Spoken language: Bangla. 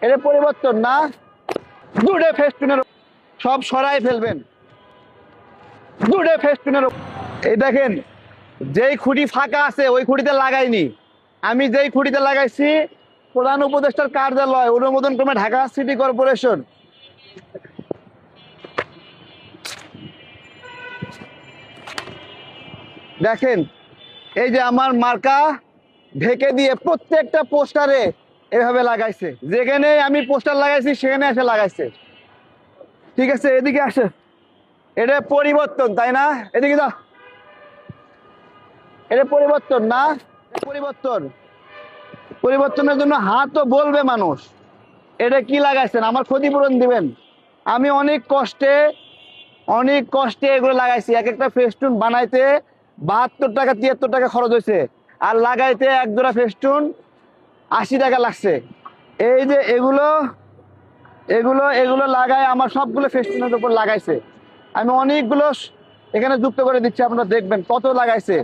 এটা পরিবর্তন না, দুটো ফেস্টুনের সব সরাই ফেলবেন, দুটো ফেস্টুনের। এই দেখেন, যেই খুঁটি ফাঁকা আছে ওই খুঁটিতে লাগাইনি, আমি যেই খুঁটিতে লাগাইছি প্রধান উপদেষ্টার কার্যালয় অনুমোদন ক্রমে ঢাকা সিটি কর্পোরেশন। দেখেন, এই যে আমার মার্কা ঢেকে দিয়ে প্রত্যেকটা পোস্টারে এভাবে লাগাইছে, যেখানে আমি পোস্টার লাগাইছি সেখানে এসে লাগাইছে। ঠিক আছে, এদিকে আসে, এটা পরিবর্তন তাই না? এদিকে দাও, এটা পরিবর্তন না, পরিবর্তন। পরিবর্তনের জন্য হাত তো বলবে মানুষ, এটা কি লাগাইছেন, আমার ক্ষতিপূরণ দিবেন। আমি অনেক কষ্টে এগুলো লাগাইছি। এক একটা ফেস্টুন বানাইতে 72 টাকা 73 টাকা খরচ হয়েছে, আর লাগাইতে এক জোড়া ফেস্টুন 80 টাকা লাগছে। এই যে এগুলো এগুলো এগুলো লাগায় আমার সবগুলো ফেস্টুনের উপর লাগাইছে। আমি অনেকগুলো এখানে যুক্ত করে দিচ্ছি, আপনারা দেখবেন কত লাগাইছে।